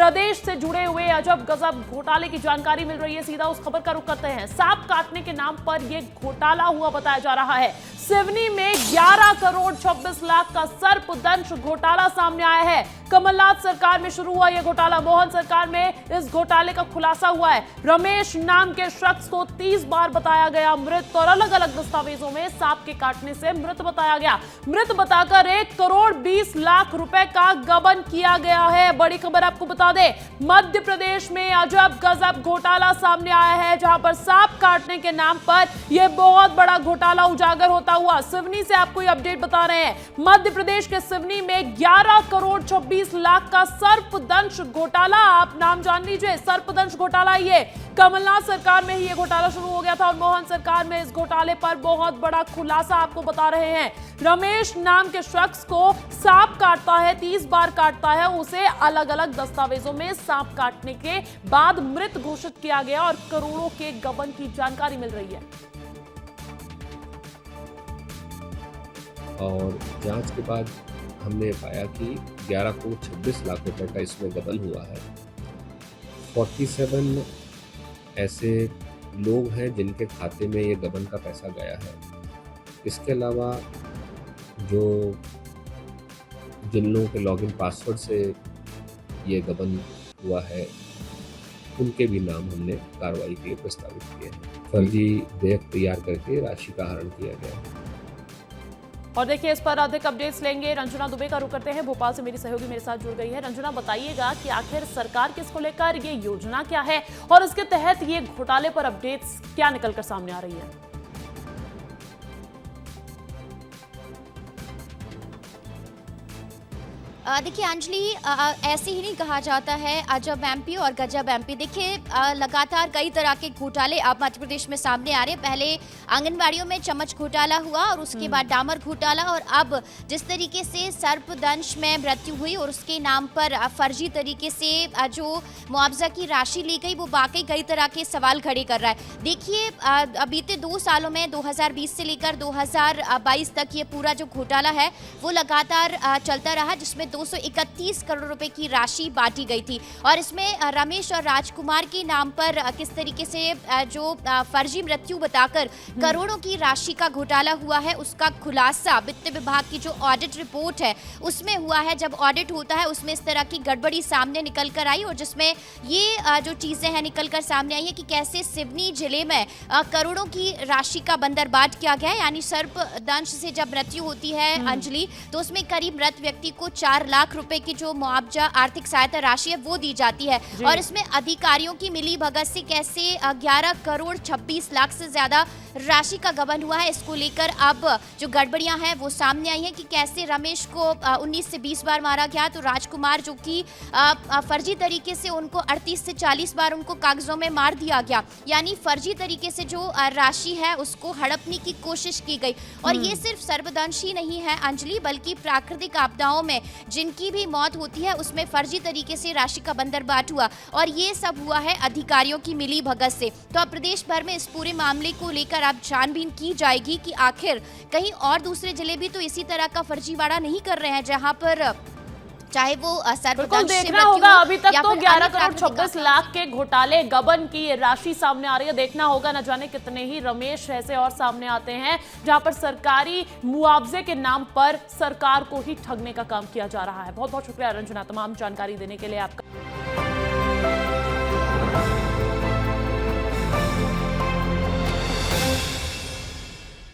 प्रदेश से जुड़े हुए अजब गजब घोटाले की जानकारी मिल रही है। सीधा उस खबर का रुख करते हैं। सांप काटने के नाम पर यह घोटाला हुआ बताया जा रहा है। सिवनी में 11 करोड़ 26 लाख का सर्पदंश घोटाला सामने आया है। कमलनाथ सरकार में शुरू हुआ यह घोटाला, मोहन सरकार में इस घोटाले का खुलासा हुआ है। रमेश नाम के शख्स को 30 बार बताया गया मृत और अलग अलग दस्तावेजों में सांप के काटने से मृत बताया गया। मृत बताकर 1 करोड़ 20 लाख रुपए का गबन किया गया है। बड़ी खबर आपको बता दें, मध्य प्रदेश में अजब गजब घोटाला सामने आया है, जहां पर सांप काटने के नाम पर यह बहुत बड़ा घोटाला उजागर होता हुआ। सिवनी से आपको ये अपडेट बता रहे हैं। मध्य प्रदेश के सिवनी में 11 करोड़ 26 लाख का सर्पदंश घोटाला, आप नाम जान लीजिए, सर्पदंश घोटाला। ये कमलनाथ सरकार में ही ये घोटाला शुरू हो गया था और मोहन सरकार में इस घोटाले पर बहुत बड़ा खुलासा आपको बता रहे हैं। रमेश नाम के शख्स को सांप काटता है, 30 बार काटता है, उसे अलग अलग दस्तावेजों में सांप काटने के बाद मृत घोषित किया गया और करोड़ों के गबन की जानकारी मिल रही है। और जांच के बाद हमने पाया कि 11 करोड़ 26 लाख रुपए का इसमें गबन हुआ है। 47 ऐसे लोग हैं जिनके खाते में ये गबन का पैसा गया है। इसके अलावा जिन लोगों के लॉगिन पासवर्ड से ये गबन हुआ है, उनके भी नाम हमने कार्रवाई के लिए प्रस्तावित किए हैं। फर्जी देख तैयार करके राशि का हरण किया गया है। और देखिए, इस पर अधिक अपडेट्स लेंगे। रंजना दुबे का रुख करते हैं। भोपाल से मेरी सहयोगी मेरे साथ जुड़ गई है। रंजना, बताइएगा कि आखिर सरकार किसको लेकर ये योजना क्या है और इसके तहत ये घोटाले पर अपडेट्स क्या निकलकर सामने आ रही है? देखिए अंजलि, ऐसे ही नहीं कहा जाता है अजब एमपी और गजब एमपी। देखिए, लगातार कई तरह के घोटाले अब मध्य प्रदेश में सामने आ रहे हैं। पहले आंगनबाड़ियों में चम्मच घोटाला हुआ और उसके बाद डामर घोटाला, और अब जिस तरीके से सर्पदंश में मृत्यु हुई और उसके नाम पर फर्जी तरीके से जो मुआवजा की राशि ली गई, वो वाकई कई तरह के सवाल खड़े कर रहा है। देखिए, बीते 2 सालों में 2020 से लेकर 2022 तक ये पूरा जो घोटाला है वो लगातार चलता रहा, जिसमें 231 करोड़ रुपए की राशि बांटी गई थी। और इसमें रमेश और राजकुमार के नाम पर किस तरीके से जो फर्जी मृत्यु बताकर करोड़ों की राशि का घोटाला हुआ है, उसका खुलासा वित्त विभाग की जो ऑडिट रिपोर्ट है उसमें हुआ है। जब ऑडिट होता है उसमें इस तरह की गड़बड़ी सामने निकल कर आई और जिसमें ये जो चीजें हैं निकल कर सामने आई है कि कैसे सिवनी जिले में करोड़ों की राशि का बंदरबाट किया गया है। यानी सर्पदंश से जब मृत्यु होती है अंजलि, तो उसमें करीब मृत व्यक्ति को 4 लाख रुपए की जो मुआवजा आर्थिक सहायता राशि है वो दी जाती है। और इसमें अधिकारियों की मिली भगत से कैसे 11 करोड़ 26 लाख से ज्यादा राशि का गबन हुआ है, इसको लेकर अब जो गड़बड़ियां हैं वो सामने आई हैं कि कैसे रमेश को 19 से 20 बार मारा गया, तो राजकुमार जो कि फर्जी तरीके से उनको 38 से 40 बार उनको कागजों में मार दिया गया। यानी फर्जी तरीके से जो राशि है उसको हड़पने की कोशिश की गई। और ये सिर्फ सर्पदंश ही नहीं है अंजलि, बल्कि प्राकृतिक आपदाओं में जिनकी भी मौत होती है उसमें फर्जी तरीके से राशि का बंदरबाट हुआ, और ये सब हुआ है अधिकारियों की मिली भगत से। तो अब प्रदेश भर में इस पूरे मामले को लेकर अब छानबीन की जाएगी कि आखिर कहीं और दूसरे जिले भी तो इसी तरह का फर्जीवाड़ा नहीं कर रहे हैं, जहां पर चाहे वो बिल्कुल देखना होगा। अभी तक तो 11 करोड़ 26 लाख के घोटाले गबन की राशि सामने आ रही है। देखना होगा न जाने कितने ही रमेश ऐसे और सामने आते हैं जहां पर सरकारी मुआवजे के नाम पर सरकार को ही ठगने का काम किया जा रहा है। बहुत बहुत शुक्रिया रंजना तमाम जानकारी देने के लिए आपका।